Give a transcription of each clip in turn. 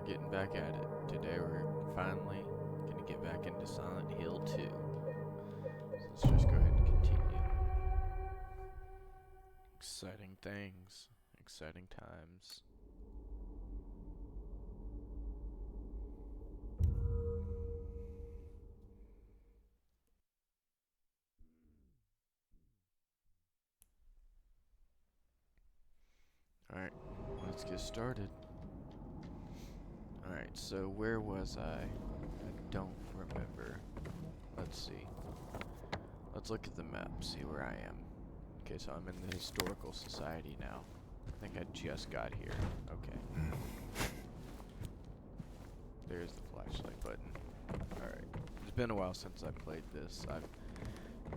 getting back at it. Today we're finally gonna get back into Silent Hill 2. So let's just go ahead and continue. Exciting things, exciting times. Alright, let's get started. Alright, so where was I? I don't remember. Let's see. Let's look at the map, see where I am. Okay, so I'm in the Historical Society now. I think I just got here. Okay. There's the flashlight button. Alright. It's been a while since I played this. I've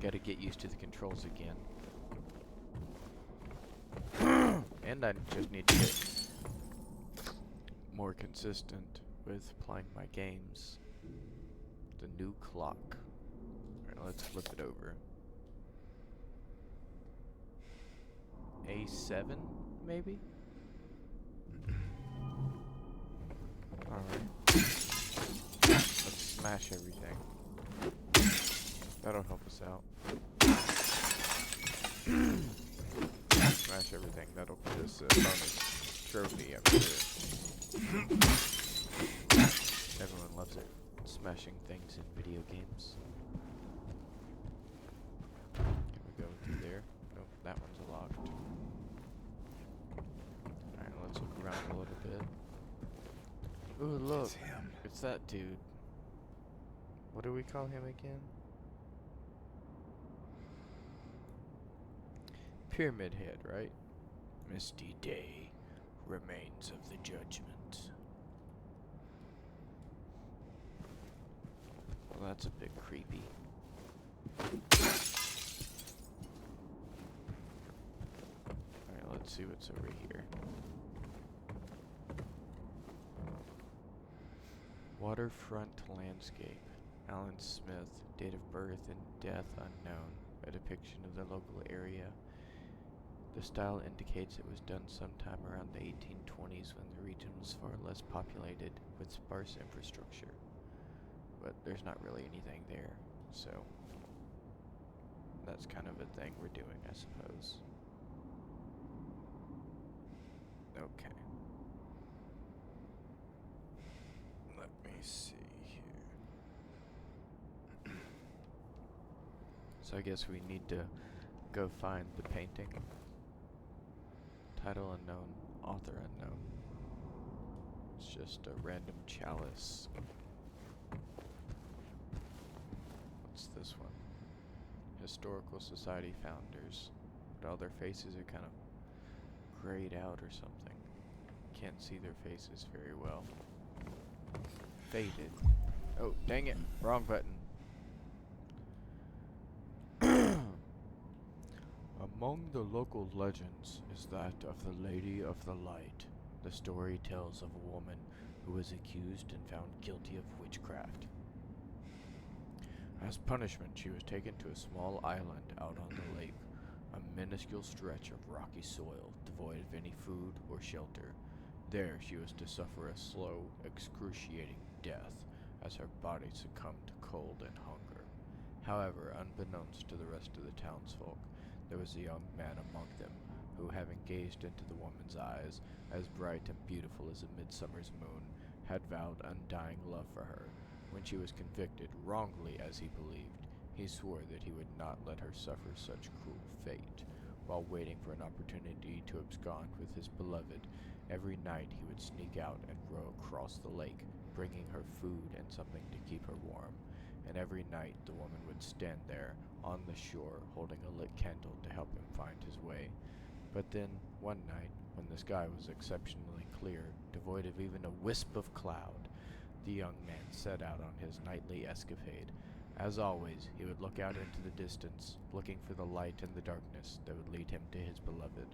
got to get used to the controls again. And I just need to get more consistent with playing my games. The new clock. Alright, let's flip it over. A7, maybe? Alright. Let's smash everything. That'll help us out. Smash everything. That'll put this bonus trophy up here. Everyone loves it. Smashing things in video games. Can we go through there? Nope, that one's locked. Alright, let's look around a little bit. Ooh, look. It's him. It's that dude. What do we call him again? Pyramid Head, right? Misty day, remains of the judgment. Well, that's a bit creepy. Alright, let's see what's over here. Waterfront landscape. Alan Smith, date of birth and death unknown. A depiction of the local area. The style indicates it was done sometime around the 1820s when the region was far less populated with sparse infrastructure. But there's not really anything there, so that's kind of a thing we're doing, I suppose. Okay. Let me see here. So I guess we need to go find the painting. Title unknown, author unknown. It's just a random chalice. What's this one? Historical Society founders. But all their faces are kind of grayed out or something. Can't see their faces very well. Faded. Oh, dang it. Wrong button. Among the local legends is that of the Lady of the Light. The story tells of a woman who was accused and found guilty of witchcraft. As punishment, she was taken to a small island out on the lake, a minuscule stretch of rocky soil, devoid of any food or shelter. There she was to suffer a slow, excruciating death, as her body succumbed to cold and hunger. However, unbeknownst to the rest of the townsfolk, there was a young man among them, who, having gazed into the woman's eyes, as bright and beautiful as a midsummer's moon, had vowed undying love for her. When she was convicted, wrongly as he believed, he swore that he would not let her suffer such cruel fate. While waiting for an opportunity to abscond with his beloved, every night he would sneak out and row across the lake, bringing her food and something to keep her warm. And every night the woman would stand there on the shore holding a lit candle to help him find his way. But then, one night, when the sky was exceptionally clear, devoid of even a wisp of cloud, the young man set out on his nightly escapade. As always, he would look out into the distance, looking for the light in the darkness that would lead him to his beloved.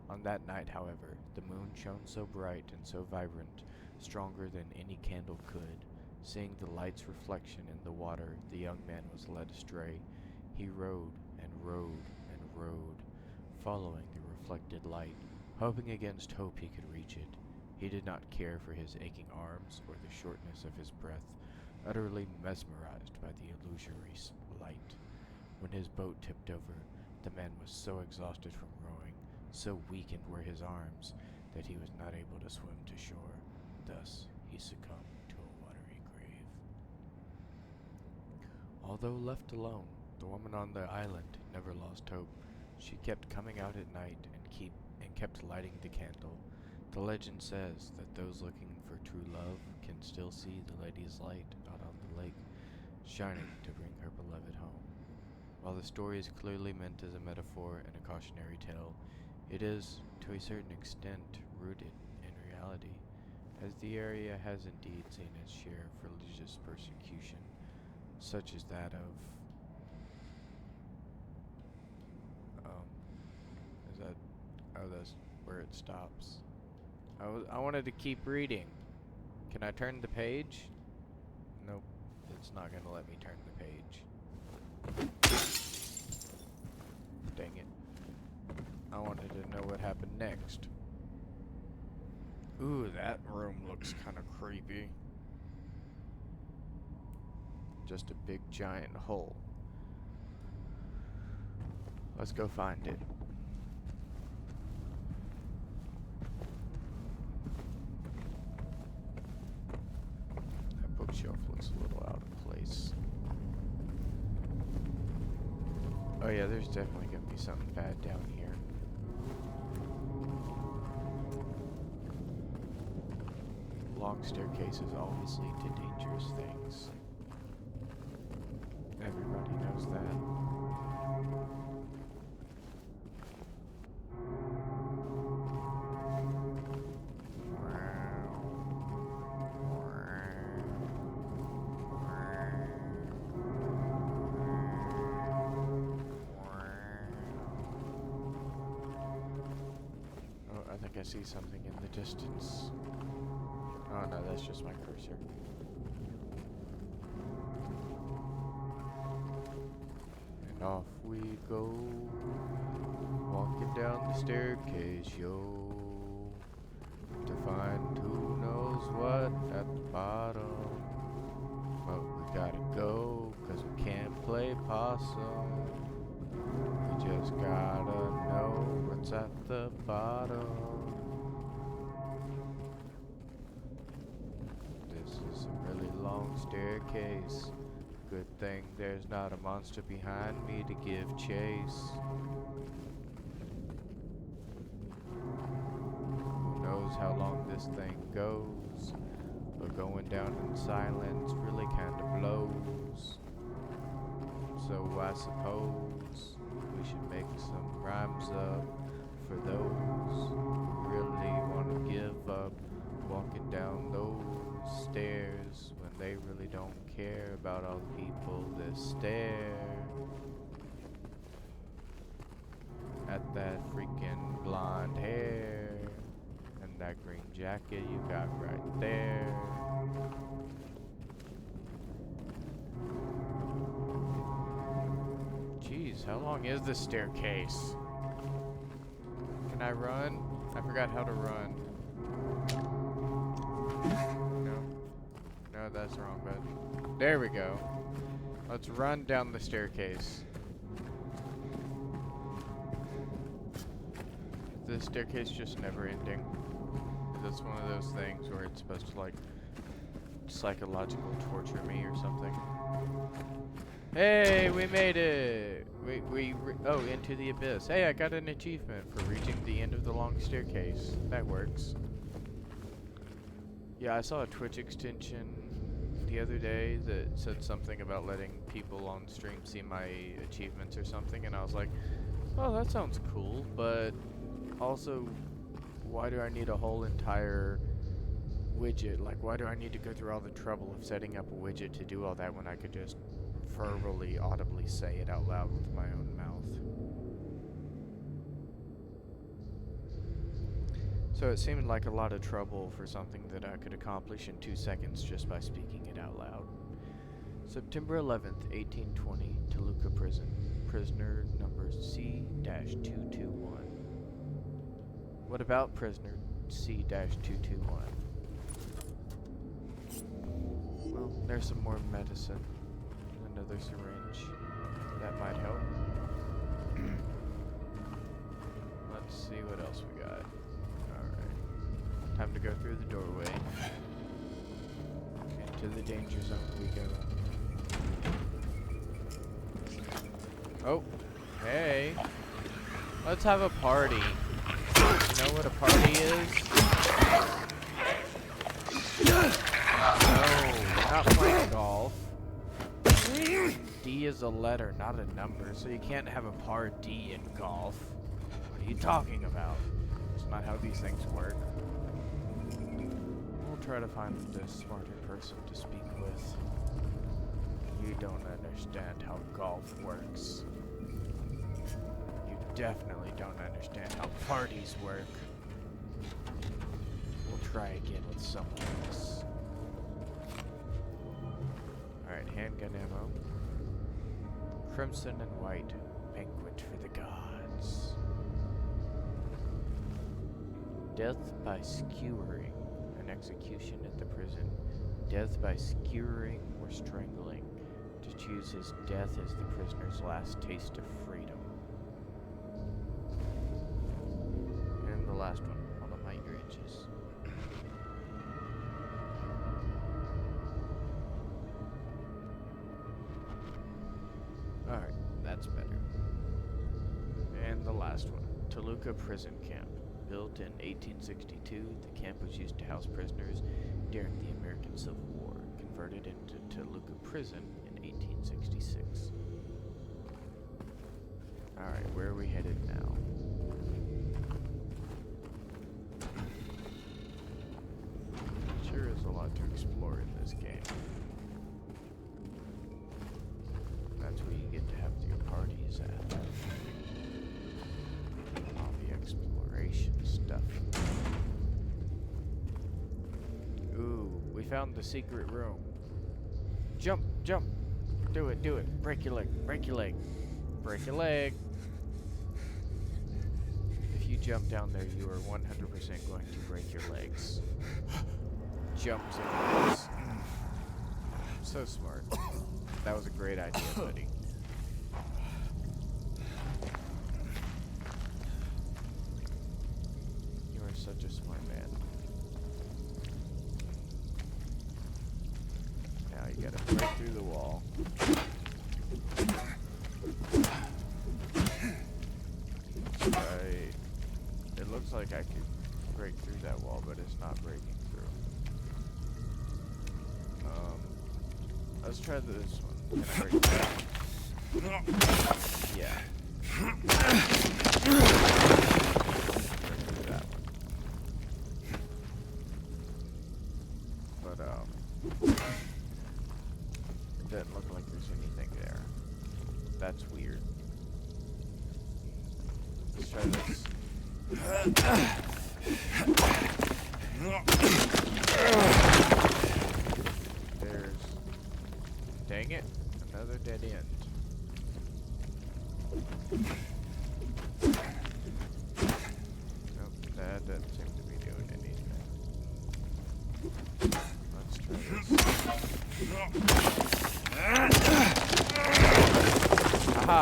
On that night, however, the moon shone so bright and so vibrant, stronger than any candle could. Seeing the light's reflection in the water, the young man was led astray. He rowed and rowed and rowed, following the reflected light, hoping against hope he could reach it. He did not care for his aching arms or the shortness of his breath, utterly mesmerized by the illusory light. When his boat tipped over, the man was so exhausted from rowing, so weakened were his arms, that he was not able to swim to shore. Thus he succumbed to a watery grave. Although left alone, the woman on the island never lost hope. She kept coming out at night and kept lighting the candle. The legend says that those looking for true love can still see the lady's light out on the lake, shining to bring her beloved home. While the story is clearly meant as a metaphor and a cautionary tale, it is, to a certain extent, rooted in reality, as the area has indeed seen its share of religious persecution, such as that of that's where it stops. I wanted to keep reading. Can I turn the page? Nope, it's not gonna let me turn the page. Dang it. I wanted to know what happened next. Ooh, that room looks kind of creepy. Just a big giant hole. Let's go find it. That bookshelf looks a little out of place. Oh yeah, there's definitely gonna be something bad down here. Long staircases always lead to dangerous things. Everybody knows that. Oh, I think I see something in the distance. Oh no, that's just my cursor. And off we go, walking down the staircase, yo, to find who knows what at the bottom. But we gotta go, 'cause we can't play possum. We just gotta know what's at the bottom. This is a really long staircase. Good thing there's not a monster behind me to give chase. Who knows how long this thing goes, but going down in silence really kinda blows. So I suppose we should make some rhymes up for those who really wanna give up walking down those stairs when they really don't care about all the people that stare at that freaking blonde hair and that green jacket you got right there. Jeez, how long is this staircase? Can I run? I forgot how to run. No, that's the wrong button. There we go. Let's run down the staircase. Is the staircase just never ending? Is this one of those things where it's supposed to like psychological torture me or something? Hey, we made it! Oh, into the abyss. Hey, I got an achievement for reaching the end of the long staircase. That works. Yeah, I saw a Twitch extension the other day that said something about letting people on stream see my achievements or something, and I was like, oh, that sounds cool, but also, why do I need a whole entire widget? Like, why do I need to go through all the trouble of setting up a widget to do all that when I could just verbally, audibly say it out loud with my own mouth? So it seemed like a lot of trouble for something that I could accomplish in 2 seconds just by speaking it out loud. September 11th, 1820, Toluca Prison. Prisoner number C-221. What about prisoner C-221. Well, there's some more medicine. Another syringe. That might help. Let's see what else we got. Alright. Time to go through the doorway. Into the danger zone we go. Oh, hey. Let's have a party. You know what a party is? No, we're not playing golf. D is a letter, not a number, so you can't have a party in golf. What are you talking about? It's not how these things work. We'll try to find a smarter person to speak with. You don't understand how golf works. You definitely don't understand how parties work. We'll try again with someone else. Alright, handgun ammo. Crimson and white, banquet for the gods. Death by skewering, an execution at the prison. Death by skewering or strangling. To choose his death as the prisoner's last taste of freedom. And the last one, hold on my ear itches. Alright, that's better. And the last one, Toluca Prison Camp. Built in 1862, the camp was used to house prisoners during the American Civil War. Converted into Toluca Prison in 1866. Alright, where are we headed now? Sure is a lot to explore in this game. That's where you get to have your parties at. All the exploration stuff. Ooh, we found the secret room. Jump, jump. Do it, do it. Break your leg, break your leg. Break your leg. If you jump down there, you are 100% going to break your legs. Jumps in place. So smart. That was a great idea, buddy. You are such a smart man. Now you gotta break through the wall. It looks like I could break through that wall, but it's not breaking through. Let's try this one. Can I break that? Yeah. Break through that one. But, it doesn't look like there's anything there. That's weird. Let's try this. There's... Dang it. Another dead end. Nope, that doesn't seem to be doing anything. Let's try this. Aha!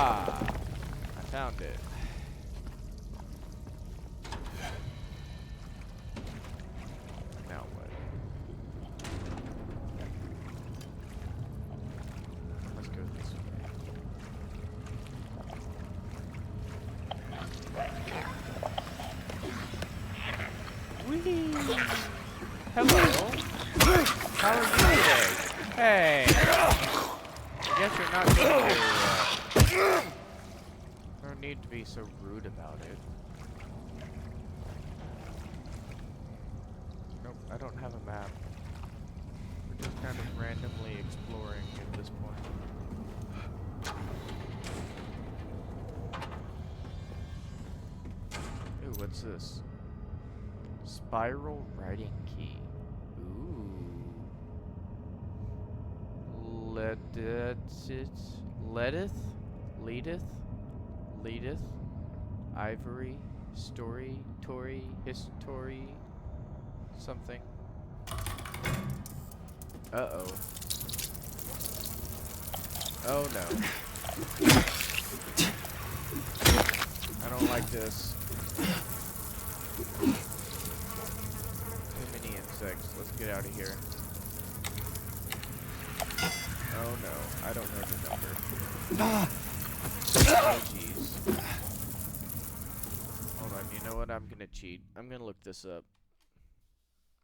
I found it. Now what? Let's go this way. Whee! Hello. How are you today? Hey. I guess you're not doing very well. No need to be so rude about it. Nope, I don't have a map. We're just kind of randomly exploring at this point. Ooh, what's this? Spiral writing key. Ooh. Leadeth, Ivory, Story, Tory, History, something? Uh-oh. Oh no. I don't like this. Too many insects. Let's get out of here. Oh no, I don't know the number. Oh jeez. Hold on, you know what? I'm gonna cheat. I'm gonna look this up.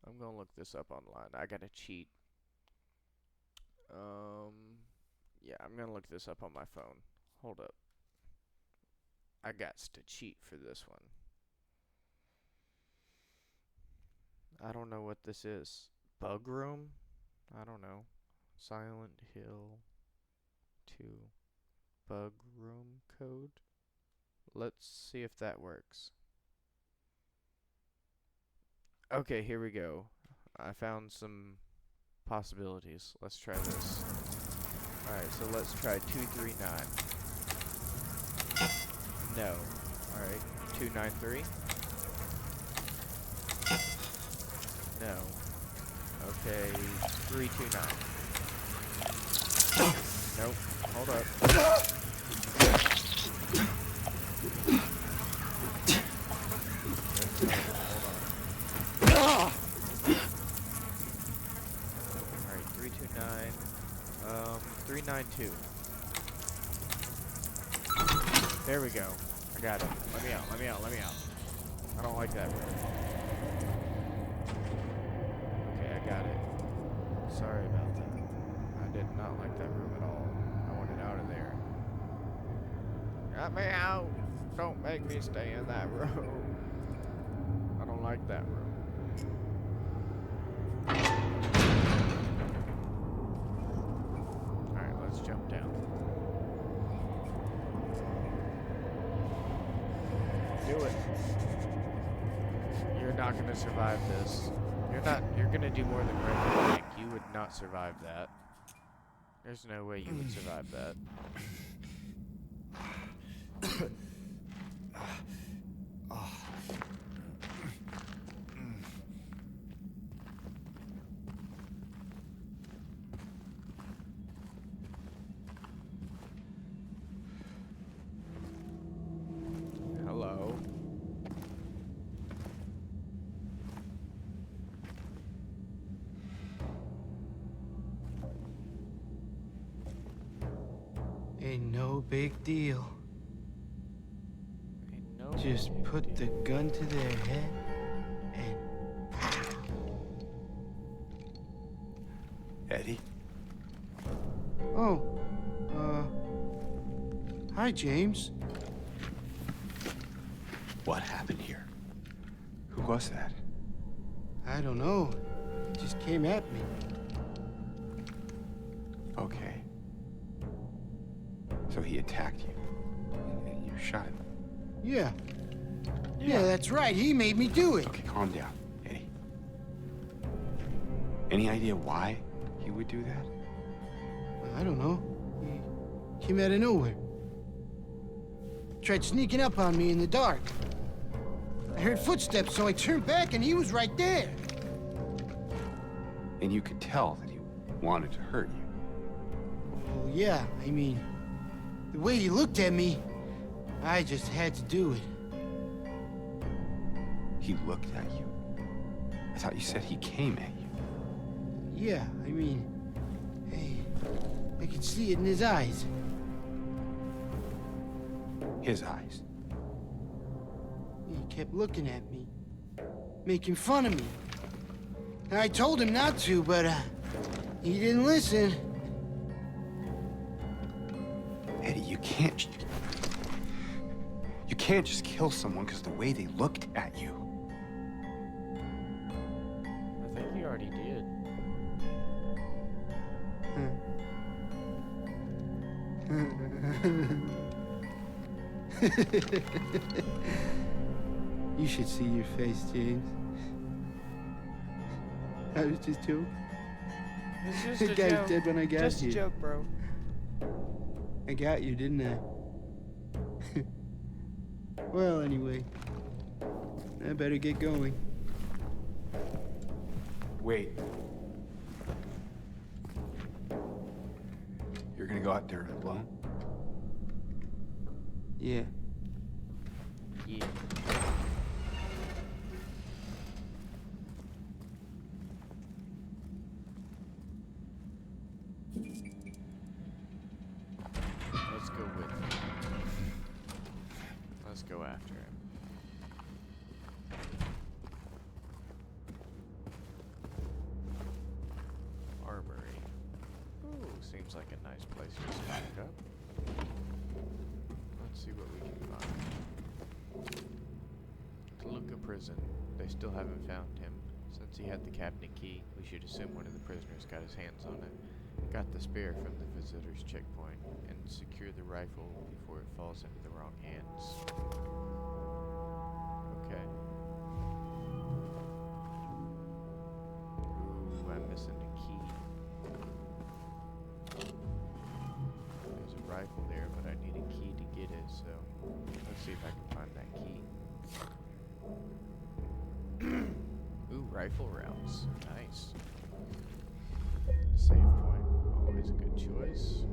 I'm gonna look this up online. I gotta cheat. Yeah, I'm gonna look this up on my phone. Hold up. I gots to cheat for this one. I don't know what this is. Bug room? I don't know. Silent Hill 2 bug room code. Let's see if that works. Okay, here we go. I found some possibilities. Let's try this. Alright, so let's try 239. No. Alright, 293. No. Okay, 329. Nope. Hold up. Alright, 329. 392. There we go. I got it. Let me out, let me out, let me out. I don't like that room. Okay, I got it. Sorry about that. I did not like that room at all. I wanted out of there. Got me out! Don't make me stay in that room. I don't like that room. Alright, let's jump down. Do it. You're not gonna survive this. You're gonna do more than break your leg. You would not survive that. There's no way you would survive that. Hello. Ain't no big deal. Ain't no Just big put the deal. gun to their head and Eddie? oh, hi James. What happened here? Who was that? I don't know. It just came at me. Okay. So he attacked you. And you shot him. Yeah. Yeah, that's right. He made me do it. Okay, calm down, Eddie. Any idea why he would do that? I don't know. He came out of nowhere. Tried sneaking up on me in the dark. I heard footsteps, so I turned back and he was right there. And you could tell that he wanted to hurt you. Well, yeah, I mean, the way he looked at me, I just had to do it. He looked at you. I thought you said he came at you. Yeah, I mean, hey, I could see it in his eyes. His eyes. He kept looking at me, making fun of me. And I told him not to, but he didn't listen. Eddie, you can't just kill someone because the way they looked at you. I think he already did. You should see your face, James. I was just joking. It's just The a guy's joke. dead when I got Just you. a joke, bro. I got you, didn't I? Well, anyway, I better get going. Wait. You're gonna go out there alone? Yeah. Yeah. Let's go with him. Let's go after him. Armory. Ooh, seems like a nice place to stack up. Let's see what we can find. Toluca Prison. They still haven't found him. Since he had the cabinet key, we should assume one of the prisoners got his hands on it. Got the spare from the visitor's checkpoint, and secure the rifle before it falls into the wrong hands. Okay. Ooh, I'm missing a key. There's a rifle there, but I need a key to get it, so let's see if I can find that key. Ooh, rifle rounds. Nice. Save point. Always a good choice.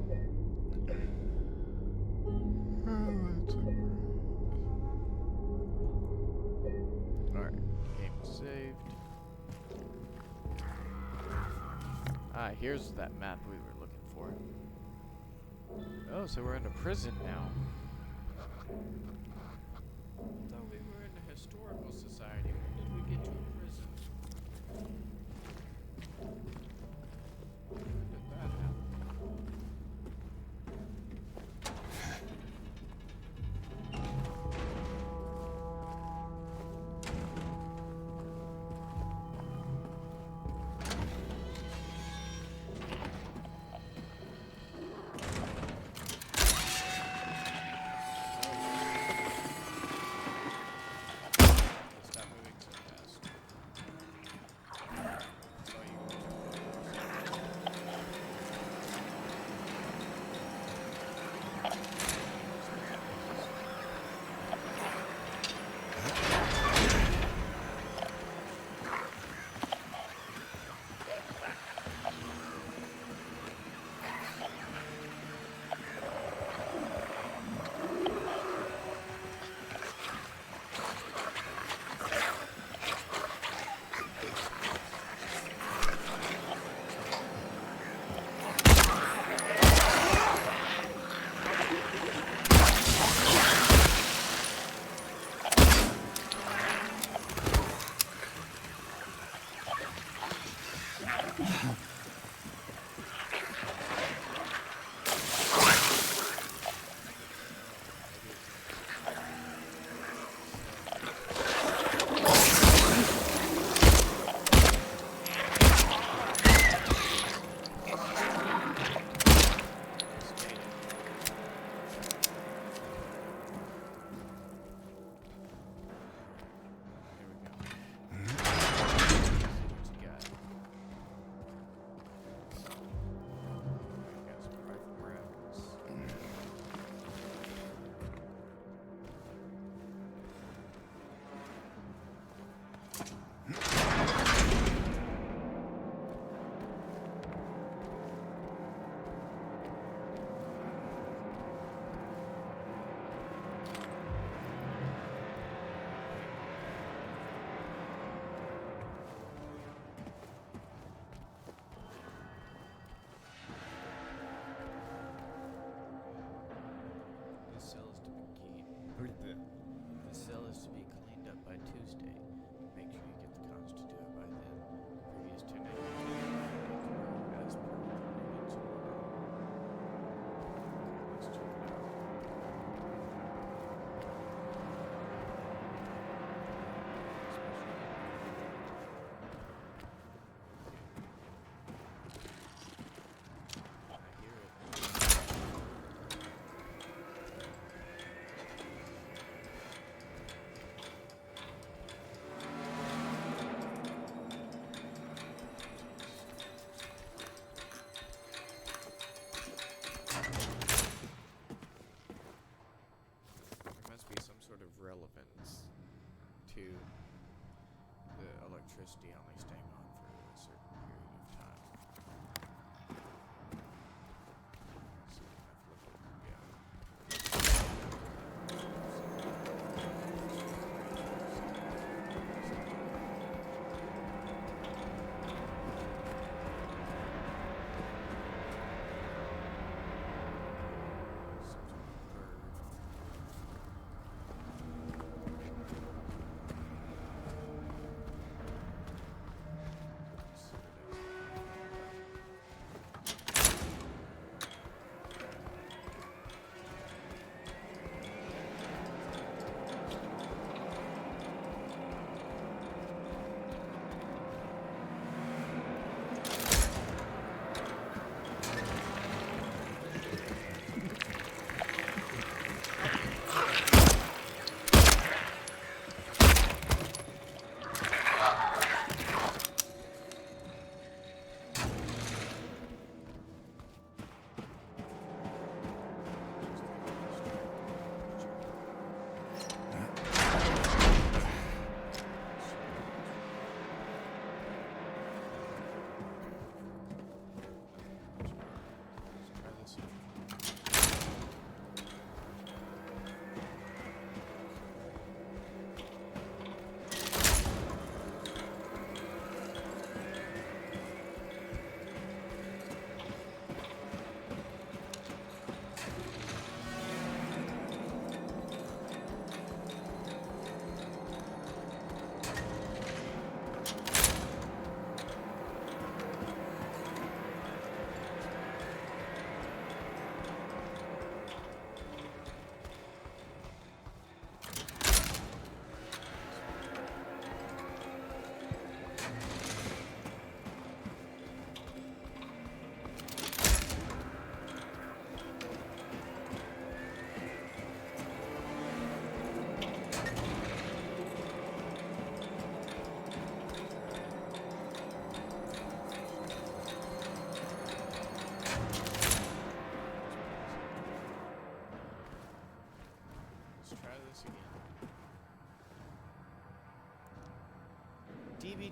Alright, game saved. Ah, here's that map we were looking for. Oh, so we're in a prison now. Thought we were in a historical society. When did we get to a prison? When did that happen? Stop moving so fast. Saw you. Here we go. What you got?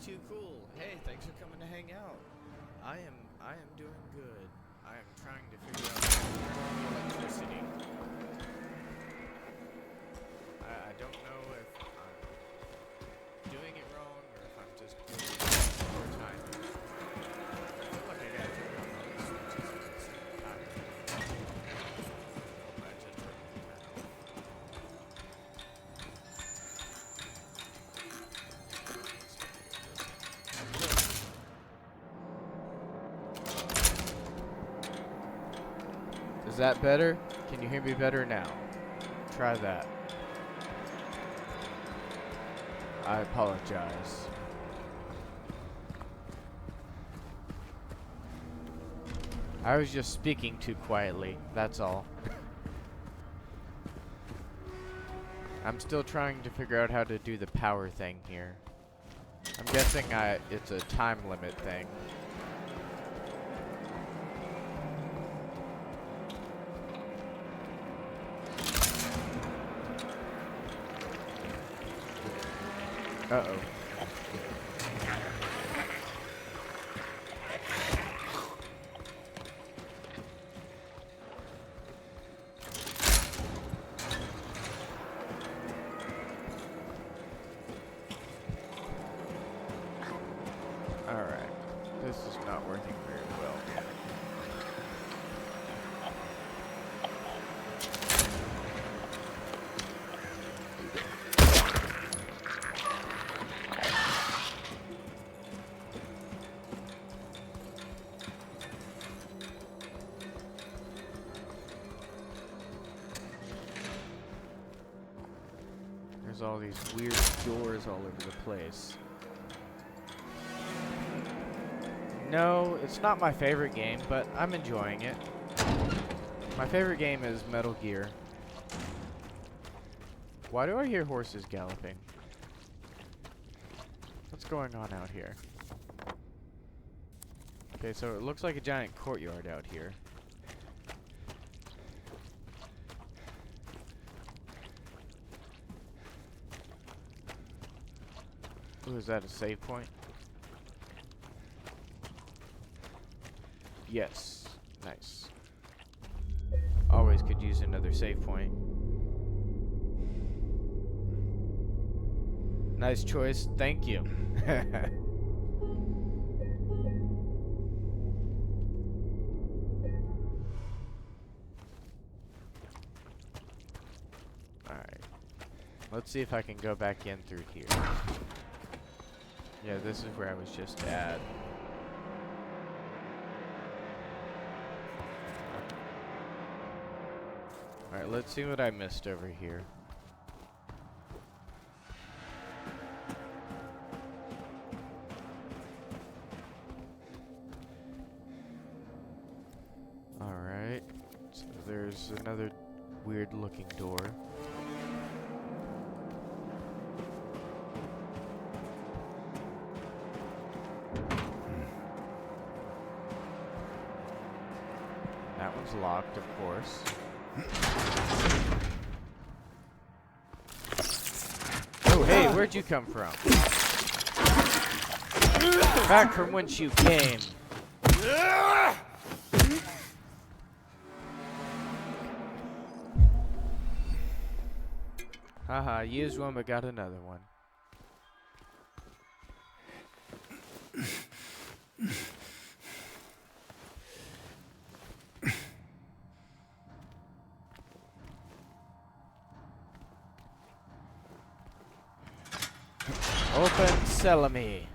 too cool. Hey, thanks for coming to hang out. I am doing good. I am trying to figure out how to turn on the electricity. I don't know if I'm doing it wrong or if I'm just doing it more time. I feel like I gotta turn on all these switches at the same time. Imagine turning that off. Is that better? Can you hear me better now? Try that. I apologize. I was just speaking too quietly, that's all. I'm still trying to figure out how to do the power thing here. I'm guessing it's a time limit thing. Uh-oh. Alright. This is not working very well. There's all these weird doors all over the place. No, it's not my favorite game, but I'm enjoying it. My favorite game is Metal Gear. Why do I hear horses galloping? What's going on out here? Okay, so it looks like a giant courtyard out here. Ooh, is that a save point? Yes. Nice. Always could use another save point. Nice choice. Thank you. Alright. Let's see if I can go back in through here. Yeah, this is where I was just at. Alright, let's see what I missed over here. Alright, so there's another weird looking door. That one's locked, of course. Oh, hey, where'd you come from? Back from whence you came. Haha, used one but got another one. Open Sesame.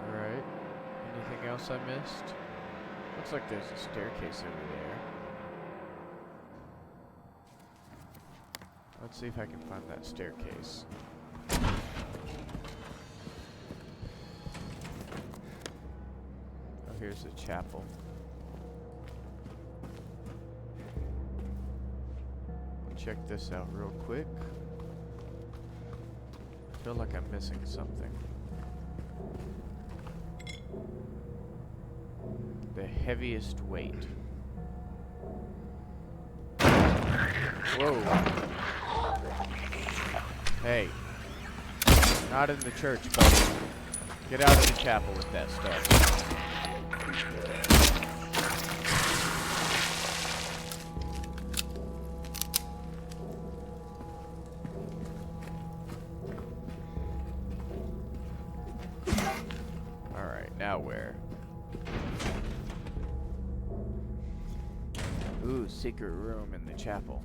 Alright. Anything else I missed? Looks like there's a staircase over there. Let's see if I can find that staircase. Oh, here's the chapel. Check this out real quick. I feel like I'm missing something. The heaviest weight. Whoa. Hey. Not in the church, buddy. Get out of the chapel with that stuff. Alright, now where? Ooh, secret room in the chapel.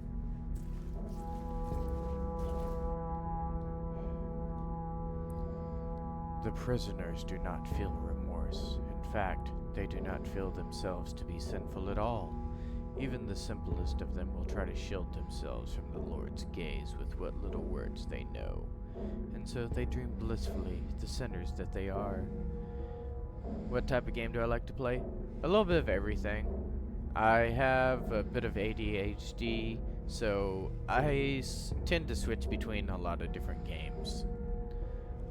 The prisoners do not feel remorse. In fact, they do not feel themselves to be sinful at all. Even the simplest of them will try to shield themselves from the Lord's gaze with what little words they know. And so they dream blissfully, the sinners that they are. What type of game do I like to play? A little bit of everything. I have a bit of ADHD, so I tend to switch between a lot of different games.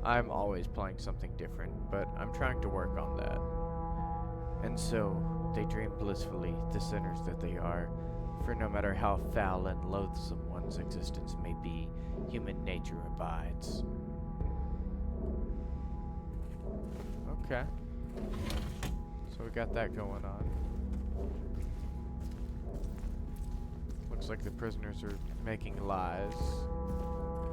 I'm always playing something different, but I'm trying to work on that. And so, they dream blissfully, the sinners that they are, for no matter how foul and loathsome one's existence may be, human nature abides. Okay. So we got that going on. Looks like the prisoners are making lies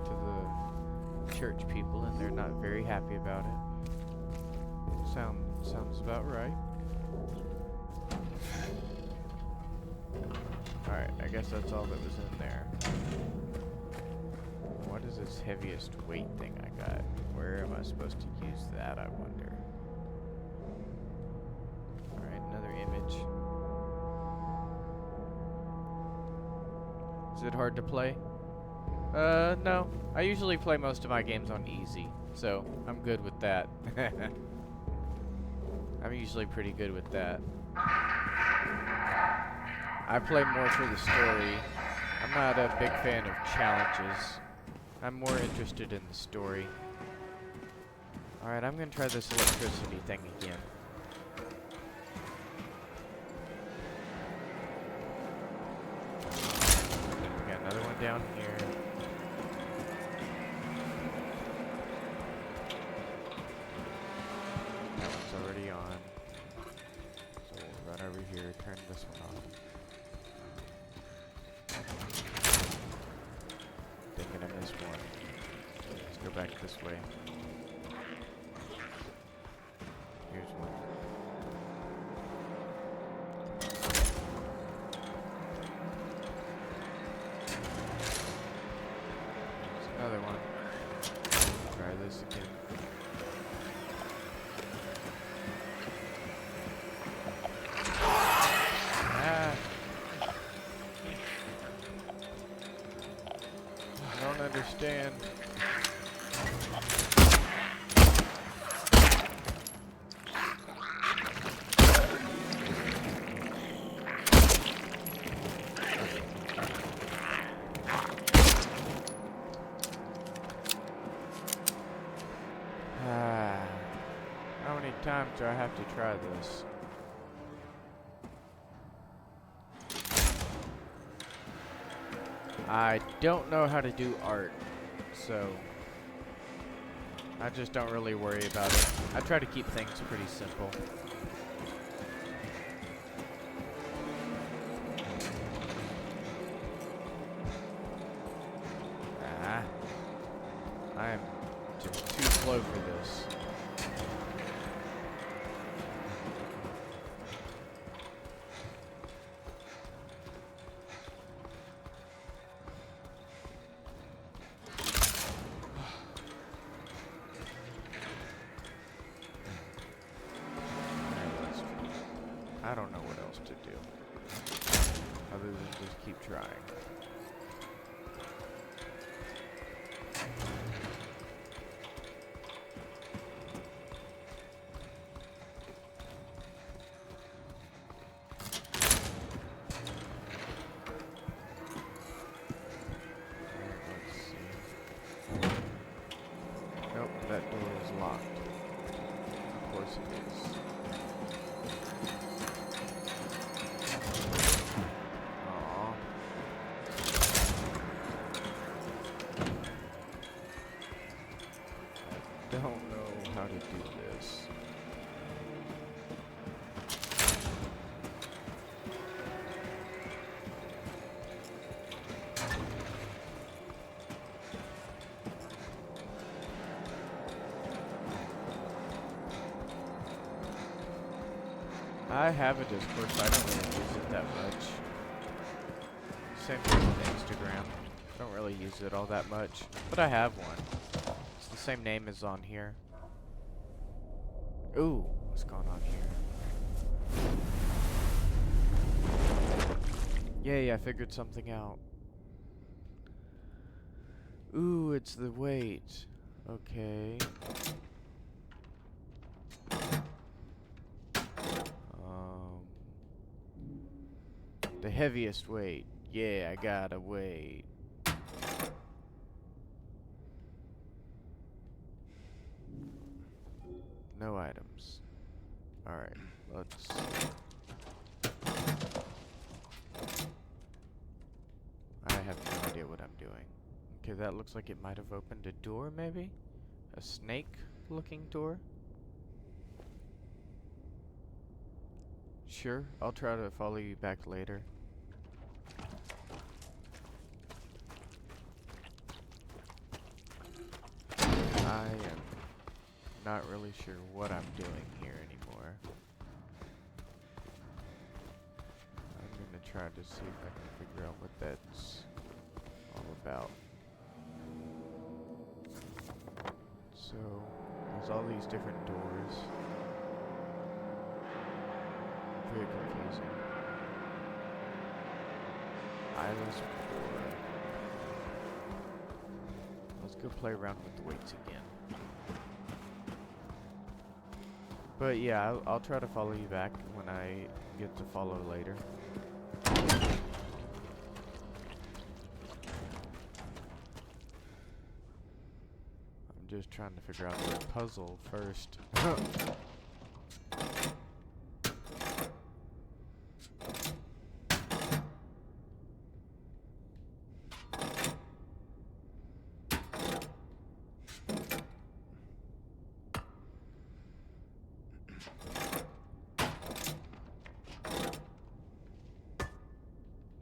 to the church people, and they're not very happy about it. Sounds about right. Alright, I guess that's all that was in there. What is this heaviest weight thing I got? Where am I supposed to use that, I wonder? Alright, another image. Is it hard to play? No. I usually play most of my games on easy, so I'm good with that. I'm usually pretty good with that. I play more for the story. I'm not a big fan of challenges. I'm more interested in the story. Alright, I'm gonna try this electricity thing again. We got another one down here. That one's already on. So we'll run over here, turn this one off. Thinking I missed one. Let's go back this way. Here's one. There's another one. Try this again. Ah! I don't understand. How many times do I have to try this? I don't know how to do art, so I just don't really worry about it. I try to keep things pretty simple. I am just too slow for this. I don't know what else to do other than just keep trying. Let's see. Nope, that door is locked. Of course it is. do this. I have a Discord, so I don't really use it that much. Same thing with Instagram. Don't really use it all that much, but I have one. It's the same name as on here. Ooh, what's going on here? Yay, I figured something out. Ooh, it's the weight. Okay. The heaviest weight. Yeah, I got a weight. No items. Alright, let's... I have no idea what I'm doing. Okay, that looks like it might have opened a door, maybe? A snake-looking door? Sure, I'll try to follow you back later. I am not really sure what I'm doing here anymore. I'm gonna try to see if I can figure out what that's all about. So, there's all these different doors. Very confusing. Isla's Door. Let's go play around with the weights again. But yeah, I'll try to follow you back when I get to follow later. I'm just trying to figure out this puzzle first.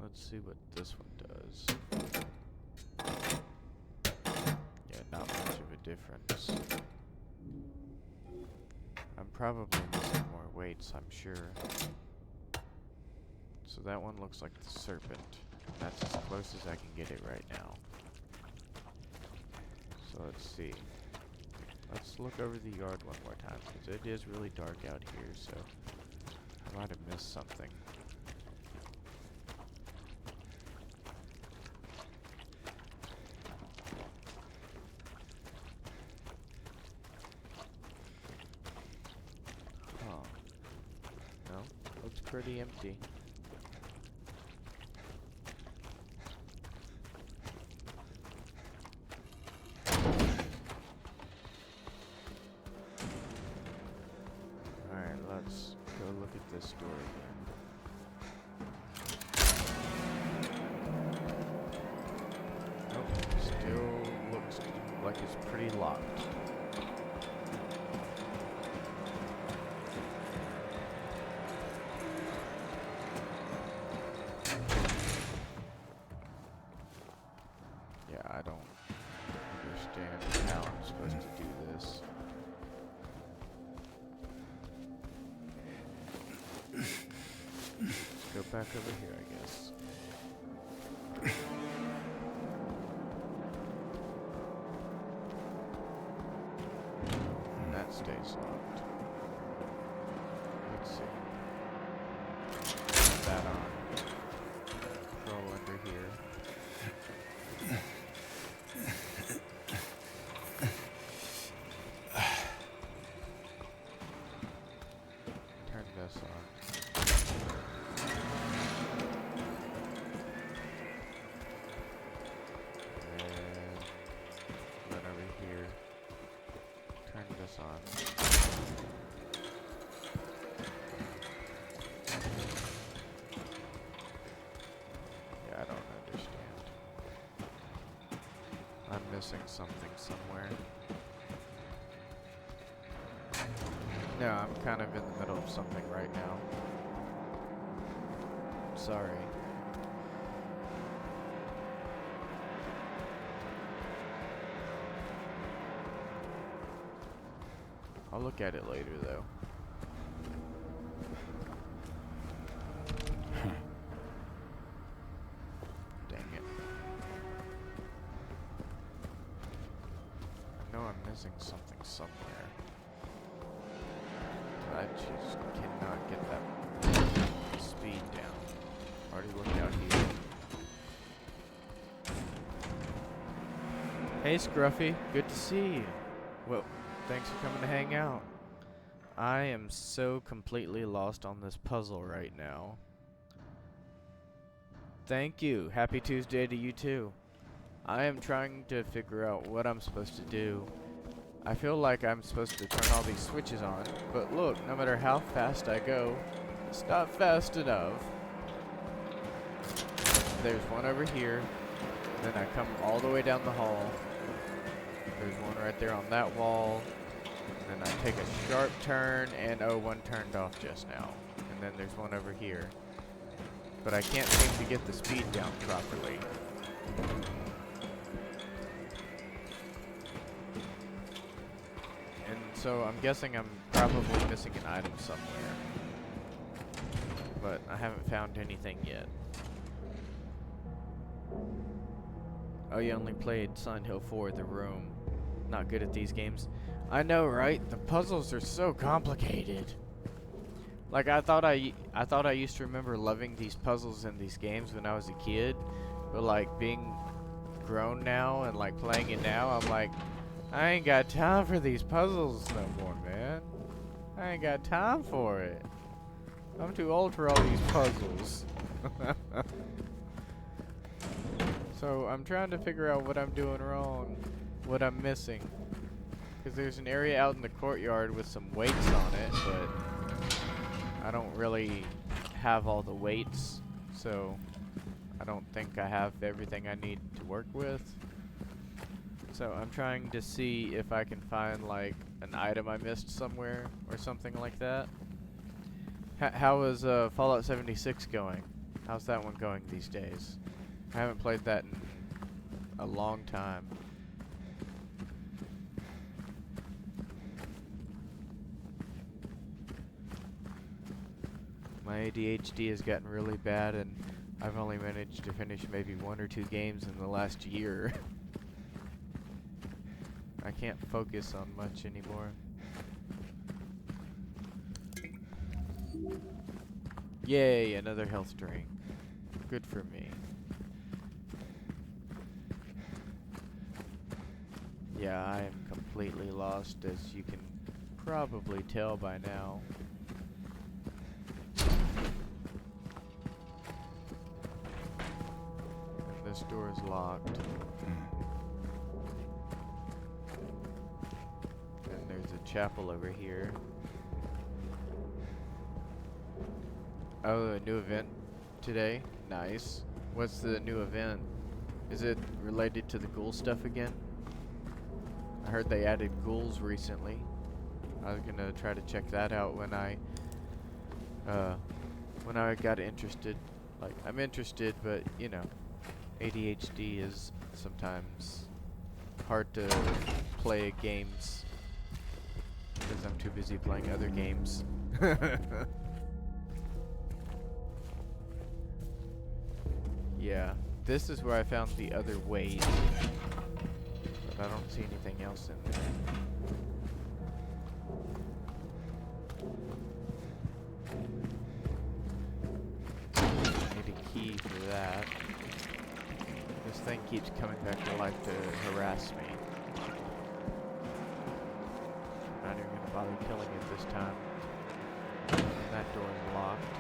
Let's see what this one does. Yeah, not much of a difference. I'm probably missing more weights, I'm sure. So that one looks like the serpent. And that's as close as I can get it right now. So let's see. Let's look over the yard one more time, because it is really dark out here, so I might have missed something. Looks pretty empty. Alright, let's go look at this door again. Nope, still looks like it's pretty locked. I don't understand how I'm supposed to do this. Let's go back over here, I guess. And that stays locked. Let's see. Put that on. Crawl under here. Turn this on. And run over here. Turn this on. Yeah, I don't understand. I'm missing something somewhere. No, I'm kind of in the middle of something right now. Sorry. I'll look at it later, though. Dang it. I know I'm missing something somewhere. I just cannot get that speed down. Already looked out here. Hey Scruffy, good to see you. Well, thanks for coming to hang out. I am so completely lost on this puzzle right now. Thank you. Happy Tuesday to you too. I am trying to figure out what I'm supposed to do. I feel like I'm supposed to turn all these switches on, but look, no matter how fast I go, it's not fast enough. There's one over here, then I come all the way down the hall. There's one right there on that wall, and then I take a sharp turn, and oh, one turned off just now. And then there's one over here. But I can't seem to get the speed down properly. So I'm guessing I'm probably missing an item somewhere. But I haven't found anything yet. Oh, you only played Silent Hill 4, The Room. Not good at these games. I know, right? The puzzles are so complicated. Like I thought I used to remember loving these puzzles in these games when I was a kid, but like being grown now and like playing it now, I'm like, I ain't got time for these puzzles no more, man. I ain't got time for it. I'm too old for all these puzzles. So I'm trying to figure out what I'm doing wrong, what I'm missing. Because there's an area out in the courtyard with some weights on it, but I don't really have all the weights, so I don't think I have everything I need to work with. So I'm trying to see if I can find like an item I missed somewhere or something like that. How is Fallout 76 going? How's that one going these days? I haven't played that in a long time. My ADHD has gotten really bad, and I've only managed to finish maybe 1 or 2 games in the last year. I can't focus on much anymore. Yay, another health drink. Good for me. Yeah, I am completely lost, as you can probably tell by now. And this door is locked. And there's a chapel over here. Oh, a new event today? Nice. What's the new event? Is it related to the ghoul stuff again? I heard they added ghouls recently. I was gonna try to check that out when I got interested. Like, I'm interested, but you know, ADHD is sometimes hard to play games because I'm too busy playing other games. Yeah, this is where I found the other weight, but I don't see anything else in there. I need a key for that. This thing keeps coming back to life to harass me. I'm not even gonna bother killing it this time. And that door is locked.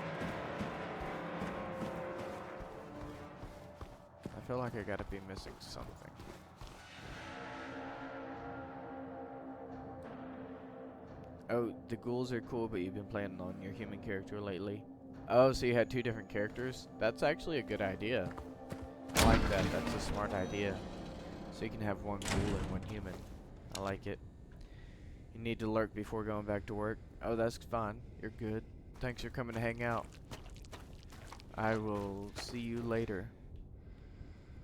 I feel like I gotta be missing something. Oh, the ghouls are cool, but you've been playing on your human character lately. Oh, so you had 2 different characters? That's actually a good idea. I like that. That's a smart idea. So you can have 1 ghoul and 1 human. I like it. You You need to lurk before going back to work. Oh, that's fine. You're good. Thanks for coming to hang out. I will see you later.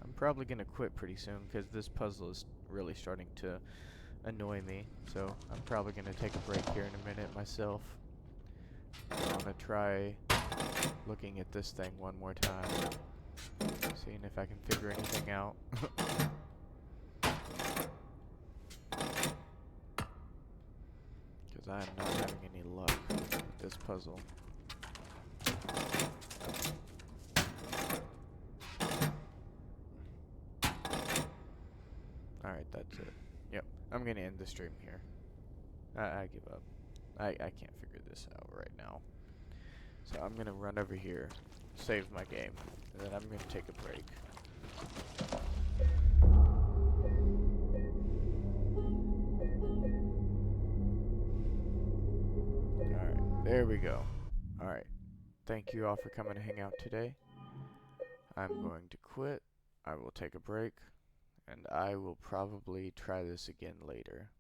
I'm probably gonna quit pretty soon because this puzzle is really starting to annoy me. So I'm probably gonna take a break here in a minute myself. I wanna try looking at this thing one more time. Seeing if I can figure anything out. Because I am not having any luck with this puzzle. Alright, that's it. Yep, I'm gonna end the stream here. I give up. I can't figure this out right now. So I'm gonna run over here, save my game, and then I'm gonna take a break. Alright, there we go. Alright, thank you all for coming to hang out today. I'm going to quit, I will take a break, and I will probably try this again later.